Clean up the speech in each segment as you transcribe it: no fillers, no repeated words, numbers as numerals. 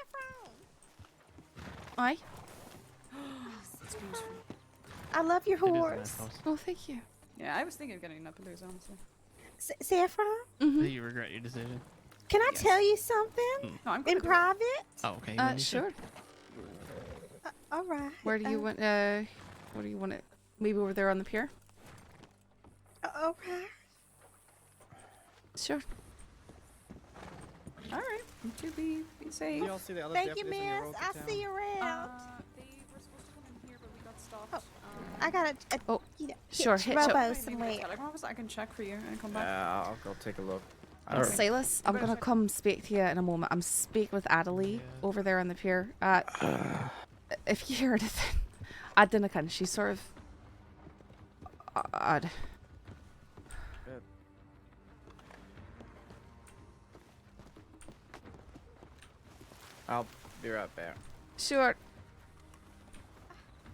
Saffron! Aye. It's beautiful. I love your It is a nice horse. house. Oh, thank you. Yeah, I was thinking of getting a Appaloosa, honestly. Saffron, Mm-hmm. Do you regret your decision? can I Yes. tell you something No, I'm gonna in do it. private? Oh, okay. When you say. Sure. All right. Where do you want? Where do you want it? Maybe over there on the pier. All right. Sure. Alright, to be safe. You all see the other Thank you, deputies in your miss. rope I town? see you around. They were supposed to come in here, but we got stopped. I got a Oh, you know, sure, hitch hitch robo up. Maybe a somewhere. telegram office, I can check for you and come back. Yeah, I'll go take a look. Okay. Silas, I'm gonna come speak to you in a moment. I'm speaking with Adaleigh over there on the pier. If you hear anything, I don't know. She's sort of odd. I'll be right back. Sure.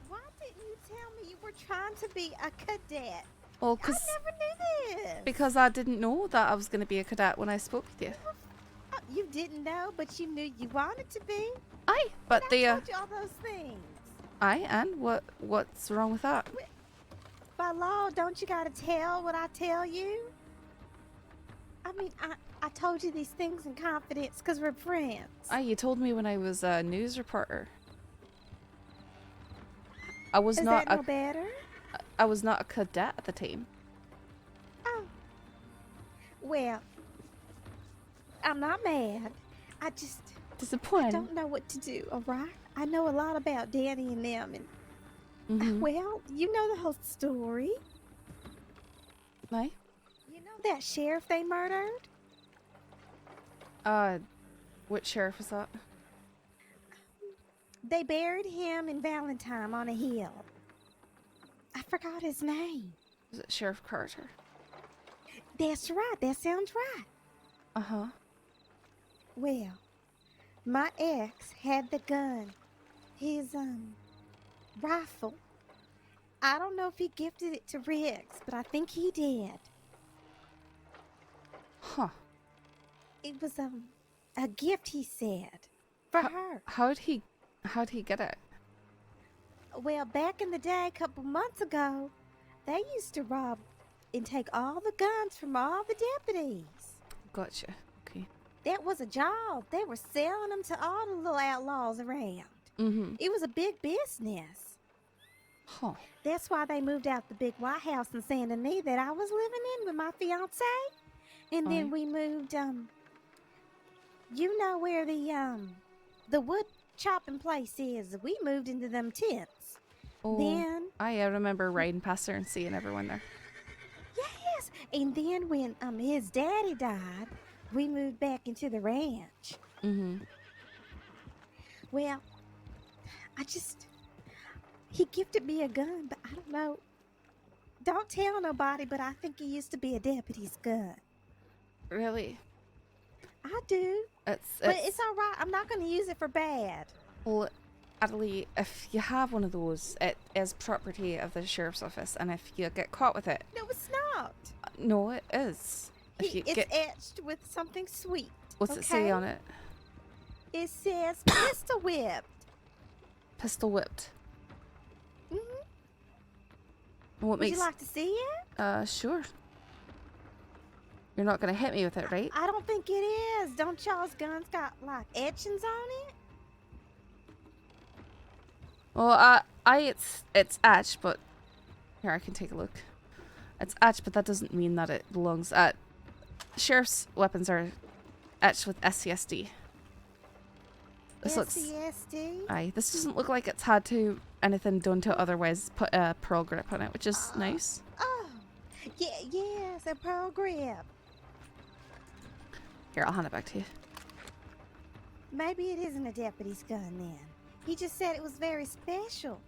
Why didn't you tell me you were trying to be a cadet? Well, I never knew this. because I didn't know that I was gonna be a cadet when I spoke with you. You didn't know, but you knew you wanted to be. Aye, but I the told you all those things. aye, and what's wrong with that? By law, don't you gotta tell what I tell you? I mean, I told you these things in confidence because we're friends. Aye, you told me when I was a news reporter. I was Is not that no better? I was not a cadet at the time. Oh. Well, I'm not mad. I just Disappointed. don't know what to do, alright? I know a lot about Danny and them, and Mhm. well, you know the whole story. Aye. You know that sheriff they murdered? Which sheriff was that? They buried him in Valentine on a hill. I forgot his name. Was it Sheriff Carter? That's right, that sounds right. Uh-huh. Well, my ex had the gun. His, rifle. I don't know if he gifted it to Riggs, but I think he did. Huh. It was, a gift, he said. For her. How'd he get it? Well, back in the day, a couple months ago, they used to rob and take all the guns from all the deputies. Gotcha. Okay. That was a job. They were selling them to all the little outlaws around. Mm-hmm. It was a big business. Huh. That's why they moved out the big white house in Santa Ana that I was living in with my fiance. And then Aye. we moved, you know where the wood chopping place is. We moved into them tents. Oh, Then, I remember riding past there and seeing everyone there. yes, and then when his daddy died, we moved back into the ranch. Mm-hmm. Well, he gifted me a gun, but I don't know. Don't tell nobody, but I think it used to be a deputy's gun. Really? I do. But it's all right. I'm not going to use it for bad. Well, Adaleigh, if you have one of those, it is property of the sheriff's office, and if you get caught with it, No, it's not. no, it is. If you It's get, etched with something sweet. what's it say okay? on it? It says pistol whipped. Pistol whipped. hmm What Would makes? you like to see it? Sure. You're not gonna hit me with it, right? I don't think it is. Don't y'all's guns got like etchings on it? Well, it's etched, but here I can take a look. It's etched, but that doesn't mean that it belongs. Sheriff's weapons are etched with SCSD. This looks. SCSD? Aye, this doesn't look like it's had anything done to it otherwise. Put a pearl grip on it, which is nice. Oh, yes, a pearl grip. Here, I'll hand it back to you. Maybe it isn't a deputy's gun then. He just said it was very special.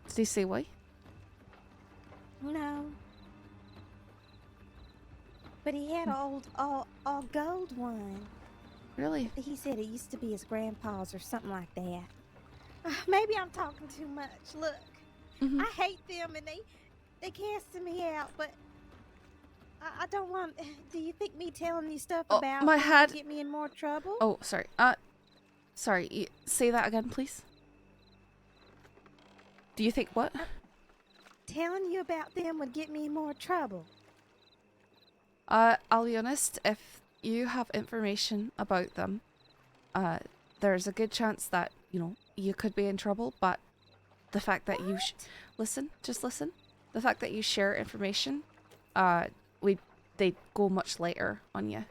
Did he say why? No. But he had an old, all gold one. Really? He said it used to be his grandpa's or something like that. Maybe I'm talking too much. Look, Mhm. I hate them and they casted me out, but I don't want. Do you think me telling you stuff Oh, about my them head. will get me in more trouble? Oh, sorry. Sorry, say that again, please. Do you think what? Telling you about them would get me in more trouble. I'll be honest, if you have information about them, there's a good chance that, you know, you could be in trouble, but the fact that you listen, just listen. The fact that you share information, they'd go much lighter on you.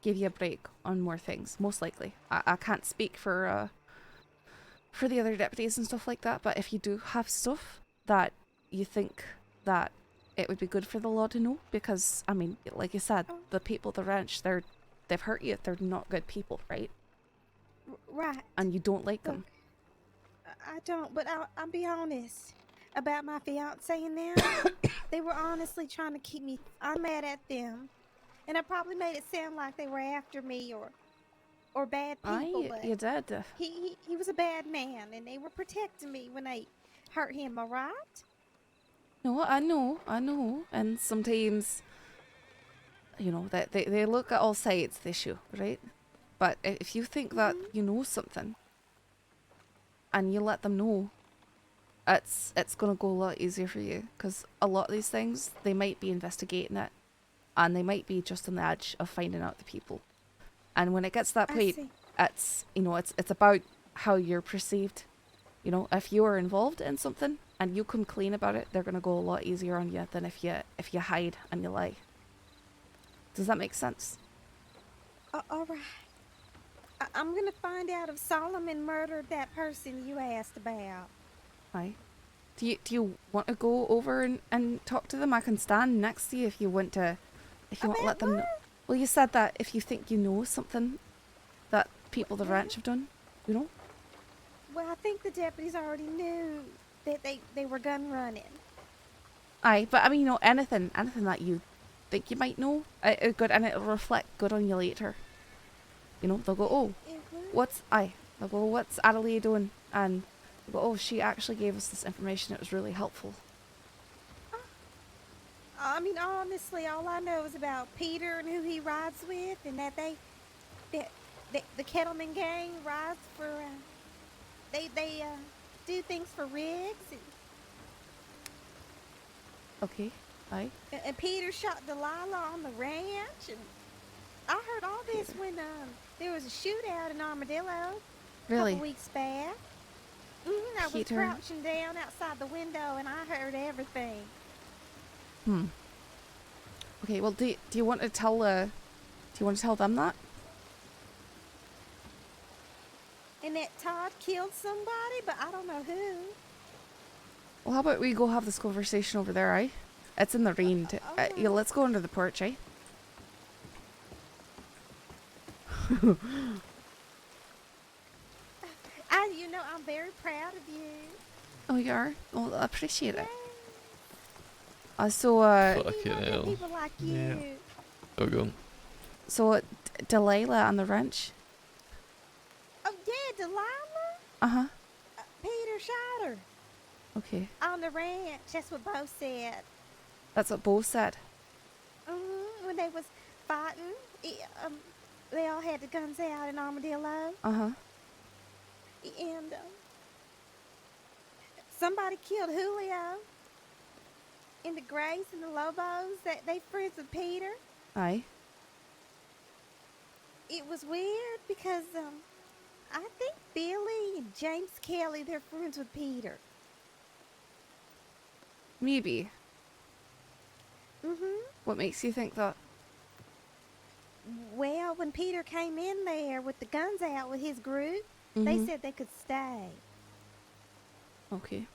Give you a break on more things, most likely. I can't speak for the other deputies and stuff like that, but if you do have stuff that you think that it would be good for the law to know, because, I mean, like you said, the people at the ranch, they've hurt you. They're not good people, right? Right. And you don't like them. I don't, but I'll be honest about my fiance and them. They were honestly trying to keep me. I'm mad at them, and I probably made it sound like they were after me or bad people. But You did. he was a bad man, and they were protecting me when they hurt him. All right? No, I know. And sometimes, you know, that they look at all sides of the issue, right? But if you think that you know something, and you let them know, it's gonna go a lot easier for you, because a lot of these things, they might be investigating it, and they might be just on the edge of finding out the people. And when it gets to that point, it's, you know, it's about how you're perceived. You know, if you're involved in something and you come clean about it, they're gonna go a lot easier on you than if you hide and you lie. Does that make sense? All right. I'm gonna find out if Solomon murdered that person you asked about. Aye. Do you want to go over and talk to them? I can stand next to you if you want to let them know. Well, you said that if you think you know something that people at the ranch have done, you know? Well, I think the deputies already knew that they were gun running. Aye, but I mean, you know, anything that you think you might know, good, and it'll reflect good on you later. You know, they'll go, oh, they'll go, what's Adaleigh doing? And they'll go, oh, she actually gave us this information. It was really helpful. I mean, honestly, all I know is about Peter and who he rides with, and that the Kettleman gang rides for, they do things for rigs. Okay, aye. And Peter shot Delilah on the ranch, and I heard all this when there was a shootout in Armadillo. Really? A couple weeks back. I was crouching down outside the window, and I heard everything. Okay, well, do you want to tell them that? And that Todd killed somebody, but I don't know who. Well, how about we go have this conversation over there, aye? It's in the rain. Yeah, let's go under the porch, aye? You know, I'm very proud of you. Oh, you are? Well, I appreciate it. Fucking hell. People like you. Yeah. Oh, go. So, Delilah on the ranch? Oh, yeah, Delilah? Uh-huh. Peter shot her. Okay. On the ranch. That's what Bo said. That's what Bo said? When they was fighting, they all had the guns out in Armadillo. Uh-huh. And somebody killed Julio. And the Grays and the Lobos, they friends with Peter. Aye. It was weird because I think Billy and James Kelly, they're friends with Peter. Maybe. Mm-hmm. What makes you think that? Well, when Peter came in there with the guns out with his group, they said they could stay. Okay.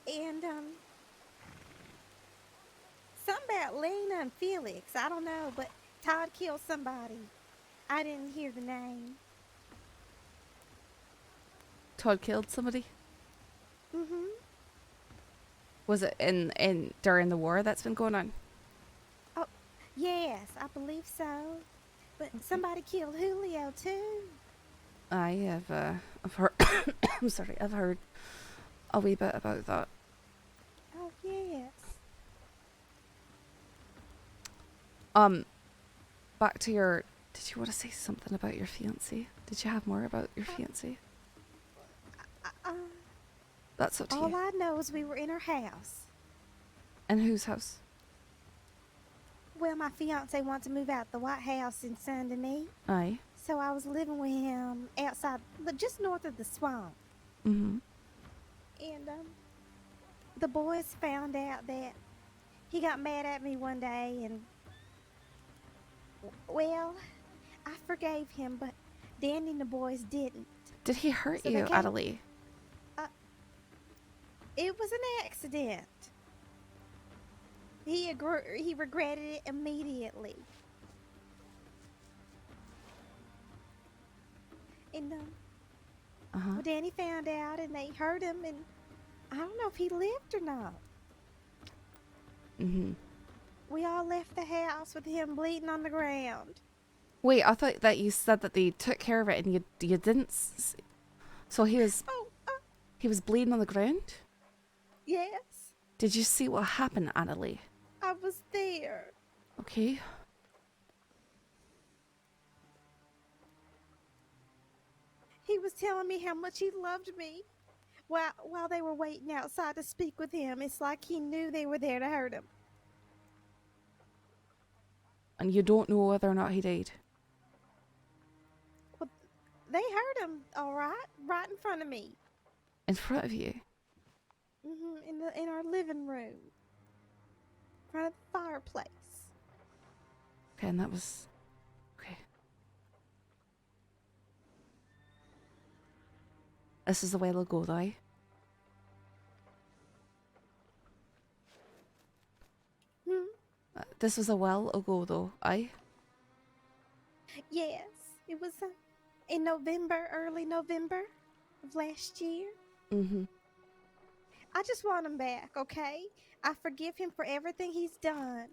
And something about Lena and Felix, I don't know, but Todd killed somebody. I didn't hear the name. Todd killed somebody? Mm-hmm. Was it in during the war that's been going on? Oh, yes, I believe so. But somebody killed Julio too. I've heard. I'm sorry. I've heard a wee bit about that. Oh yes. Back to your Did you want to say something about your fiance? Did you have more about your fiance? That's up to All you. I know is we were in her house. In whose house? Well, my fiance wants to move out the White House in Saint Denis, Aye. so I was living with him outside, just north of the swamp. Mm-hmm. And the boys found out that he got mad at me one day, and well, I forgave him, but Danny and the boys didn't. Did he hurt So you, they came- Adaleigh? It was an accident. He regretted it immediately. And Uh-huh. well, Danny found out, and they hurt him, and I don't know if he lived or not. Mm-hmm. We all left the house with him bleeding on the ground. Wait, I thought that you said that they took care of it and you didn't. So he was bleeding on the ground? Yes, Did you see what happened, Adaleigh? I was there. Okay. He was telling me how much he loved me. While they were waiting outside to speak with him, it's like he knew they were there to hurt him. And you don't know whether or not he died? Well, they hurt him, all right in front of me. In front of you? In our living room, in front of the fireplace. Okay, and that was... Okay. This is a while ago, though. This was a while ago, though, aye? Yes, it was in November, early November of last year. Mm-hmm. I just want him back, okay? I forgive him for everything he's done.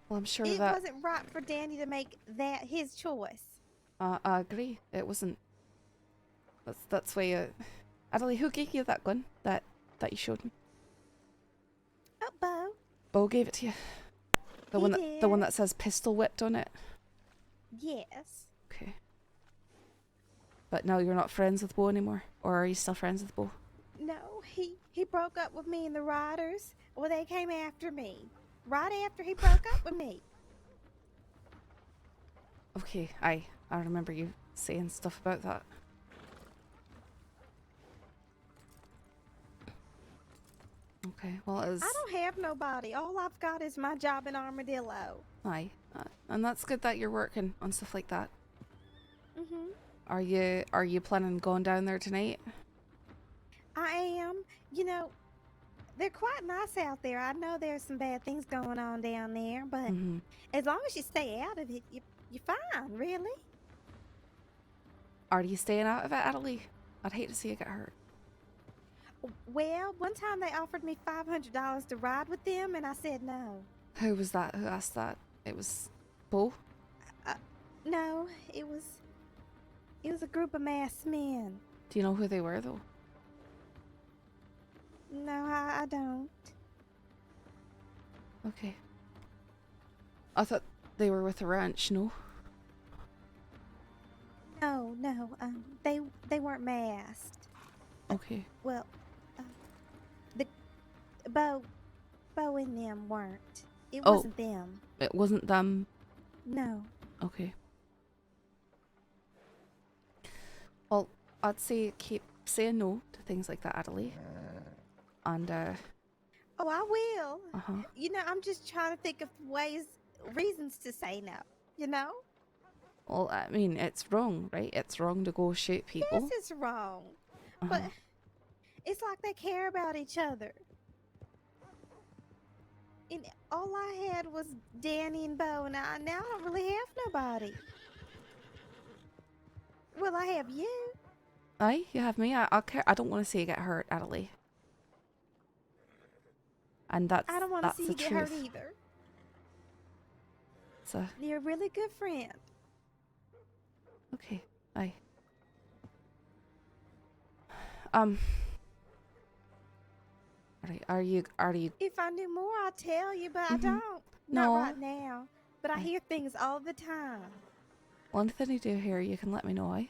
Well, I'm sure It that... wasn't right for Danny to make that his choice. I agree. It wasn't... That's why you... Adaleigh, who gave you that gun that you showed me? Oh, Bo. Bo gave it to you. The one did. that says pistol whipped on it. Yes. Okay. But now you're not friends with Bo anymore, or are you still friends with Bo? No, he broke up with me and the Riders. Well, they came after me. Right after he broke up with me. Okay, I remember you saying stuff about that. Okay, well, I don't have nobody. All I've got is my job in Armadillo. Aye, and that's good that you're working on stuff like that. Mm-hmm. Are you planning on going down there tonight? I am. You know, they're quite nice out there. I know there's some bad things going on down there, but Mm-hmm. as long as you stay out of it, you're fine, really. Are you staying out of it, Adaleigh? I'd hate to see you get hurt. Well, one time they offered me $500 to ride with them, and I said no. Who was that? Who asked that? It was Bo? No, it was a group of masked men. Do you know who they were, though? No, I don't. Okay. I thought they were with the ranch, no? No, they weren't masked. Okay. Well, the Bo and them weren't. It Oh. wasn't them. It wasn't them. No. Okay. Well, I'd say keep saying no to things like that, Adaleigh. And, Oh, I will. uh-huh. You know, I'm just trying to think of reasons to say no. You know? Well, I mean, it's wrong, right? It's wrong to go shoot people. Yes, it's wrong. But Uh-huh. it's like they care about each other. And all I had was Danny and Bo, and now I don't really have nobody. Well, I have you. Aye, you have me. I'll care. I don't want to see you get hurt, Adaleigh. And that's I don't want to that's see the you get truth. hurt either. So, You're a really good friend. okay. Aye. Alright, are you If I knew more, I'd tell you, but I Mhm. don't. Not No. right now, but I hear things all the time. Well, anything you do here, you can let me know, eh?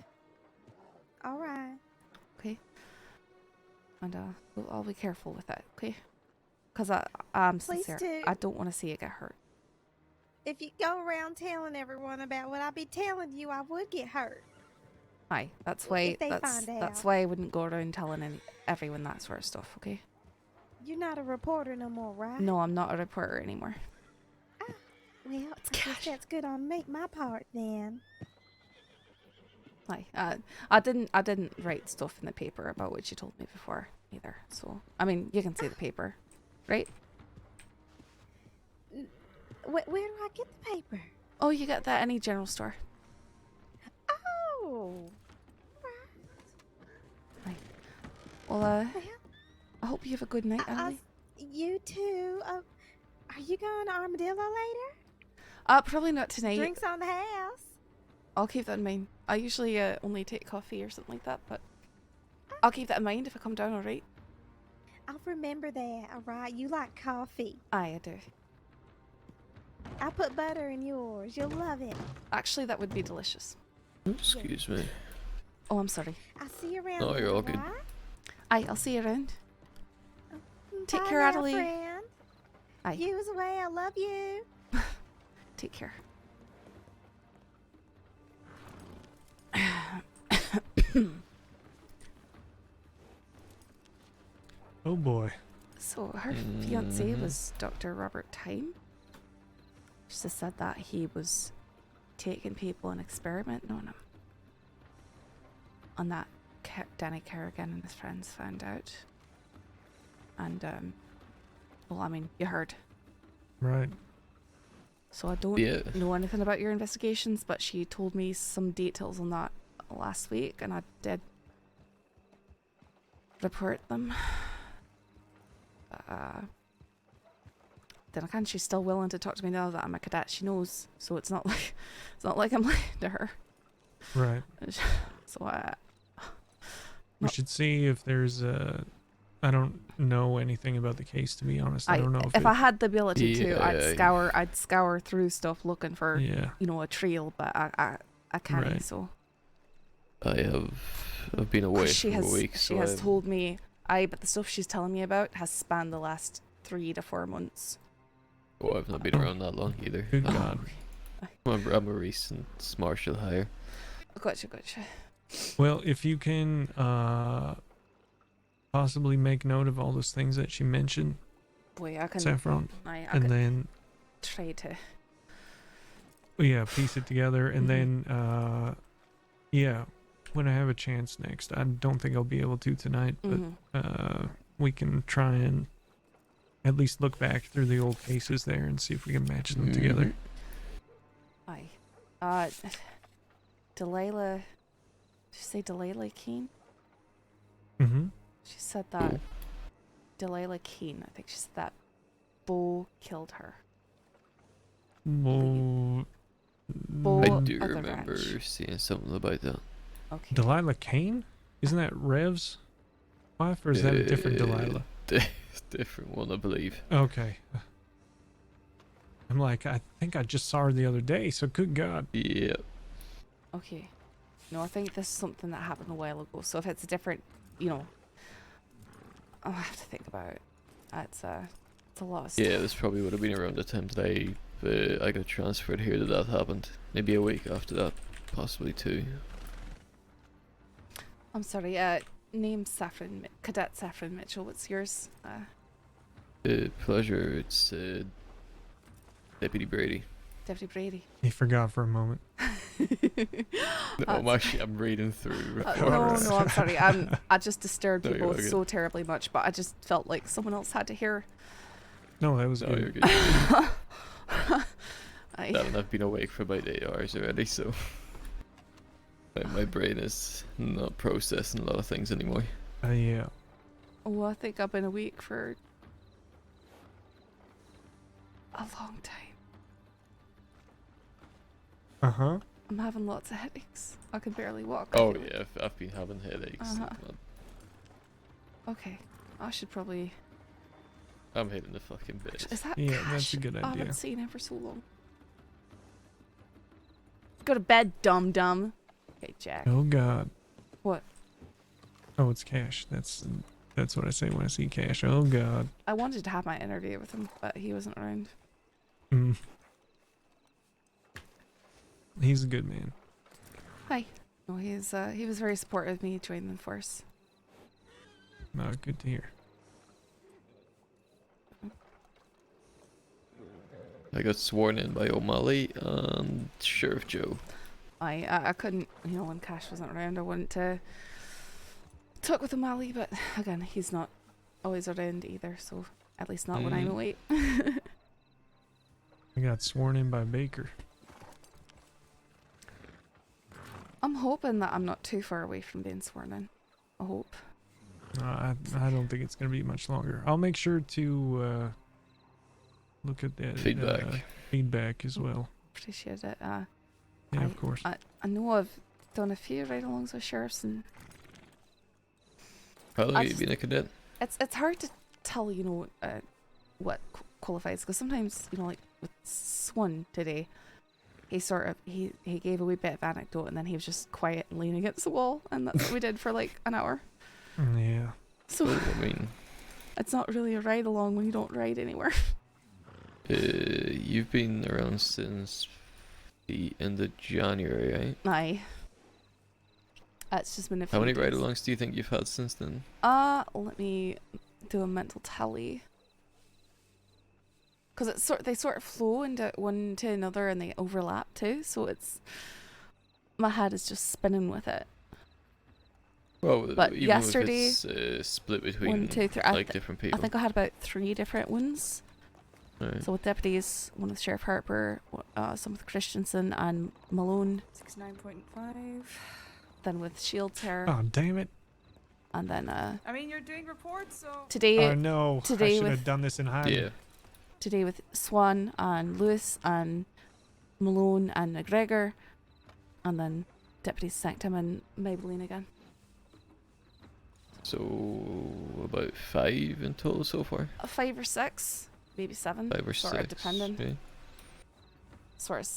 All right. Okay. And I'll be careful with it, okay? Because I'm Please sincere. do. I don't want to see you get hurt. If you go around telling everyone about what I be telling you, I would get hurt. Aye, that's why they that's find that's out. why I wouldn't go around telling everyone that sort of stuff, okay? You're not a reporter no more, right? No, I'm not a reporter anymore. Well, I guess that's good on my part then. Aye, I didn't write stuff in the paper about what you told me before either. So I mean, you can see the paper, right? Where do I get the paper? Oh, you get that at any general store. Oh. Aye. Well, Well, I hope you have a good night, Adaleigh. you too. Are you going to Armadillo later? Probably not tonight. Drinks on the house. I'll keep that in mind. I usually only take coffee or something like that, but I'll keep that in mind if I come down, alright? I'll remember that, alright? You like coffee. Aye, I do. I put butter in yours. You'll love it. Actually, that would be delicious. Excuse me. Oh, I'm sorry. I'll see you around. No, you're later, all good. right? Aye, I'll see you around. Take Bye care, now, Adaleigh. friend. Aye. You as well. I love you. Take care. Oh boy. So her fiance was Dr. Robert Thyme. She just said that he was taking people and experimenting on them. On that, Danny Kerrigan and his friends found out. And, well, I mean, you heard. Right. So I don't Yeah. know anything about your investigations, but she told me some details on that last week, and I did report them. Then again, she's still willing to talk to me now that I'm a cadet. She knows, so it's not like I'm lying to her. Right. So We should see if there's I don't know anything about the case, to be honest. I don't know if I had the ability to, Yeah. I'd scour through stuff looking for Yeah. a trail, but I can't. Right. So I've been away she for has a week. she so has I've- told me but the stuff she's telling me about has spanned the last 3 to 4 months. Oh, I've not been around that long either. Good God. I'm a recent marshal hire. Gotcha. Well, if you can possibly make note of all those things that she mentioned, Boy, I can. Saffron, I and could then try to. piece it together, and then when I have a chance next, I don't think I'll be able to tonight, but we can try and at least look back through the old cases there and see if we can match them together. Aye. Delilah. Did you say Delilah Keane? Mm-hmm. She said that. Delilah Keane. I think she said that Bo killed her. Well, Bo I do at the remember ranch. seeing something about that. Okay. Delilah Kane? Isn't that Rev's wife, or is that a different Delilah? Different one, I believe. Okay. I'm like, I think I just saw her the other day, so good God. Yeah. Okay. No, I think this is something that happened a while ago. So if it's a different, I'll have to think about it. It's a lot of stuff. Yeah, this probably would have been around the time that I got transferred here that happened. Maybe a week after that, possibly 2. I'm sorry. Name Saffron, Cadet Saffron Mitchel. What's yours? Pleasure. It's Deputy Brady. Deputy Brady. He forgot for a moment. No, I'm reading through No, reports. I'm sorry. I just disturbed No, you you're both okay. so terribly much, but I just felt like someone else had to hear. No, that was No, good. you're good. Aye. And I've been awake for about 8 hours already, so my brain is not processing a lot of things anymore. Yeah. Oh, I think I've been awake for a long time. Uh-huh. I'm having lots of headaches. I can barely walk. Oh yeah, I've been having headaches. Uh-huh. Okay, I should probably. I'm hitting the fucking bed. Is that Yeah, Cash? that's a good I idea. haven't seen him for so long. Go to bed, dum dum. Okay, Jack. Oh God. What? Oh, it's Cash. That's what I say when I see Cash. Oh God. I wanted to have my interview with him, but he wasn't around. Mm. He's a good man. Hi. No, he was very supportive of me joining the force. Good to hear. I got sworn in by O'Malley and Sheriff Joe. I couldn't, when Cash wasn't around, I wanted to talk with O'Malley, but again, he's not always around either, so at least not when I'm away. I got sworn in by Baker. I'm hoping that I'm not too far away from being sworn in. I hope. I don't think it's gonna be much longer. I'll make sure to look at that feedback as well. Appreciate it. Yeah, of course. I know I've done a few ride-alongs with sheriffs, and How long have you been a cadet? it's hard to tell, what qualifies, because sometimes, like with Swan today, he sort of he gave a wee bit of anecdote, and then he was just quiet and leaning against the wall, and that's what we did for like an hour. Yeah. So I mean, it's not really a ride along when you don't ride anywhere. you've been around since the end of January, right? Aye. It's just been a few How many days. ride-alongs do you think you've had since then? Let me do a mental tally. Because they sort of flow into one to another, and they overlap too. So my head is just spinning with it. Well, But even yesterday, if it's split between 1, 2, 3. like different people. I think I had about 3 different ones. Right. So with deputies, one with Sheriff Harper, some with Christensen and Malone. 69.5. Then with Shields here, Oh damn it! and then I mean, you're doing reports, so. today Oh no! I today should with have done this in hiding. Yeah. today with Swan and Lewis and Malone and McGregor, and then deputies Sanctum and Maybelline again. So about 5 in total so far. 5 or 6, maybe 7. 5 or sort 6. of depending. Okay. Sort of,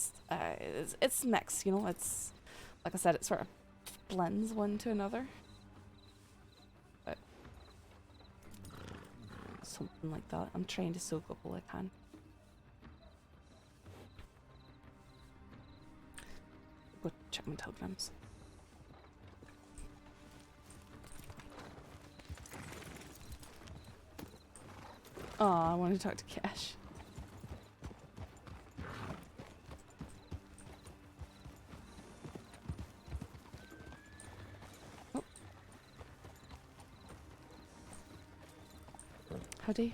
it's mixed, It's like I said, it sort of blends one to another. But something like that. I'm trying to soak up all I can. Go check my telegrams. Oh, I want to talk to Cash. Oh. Howdy.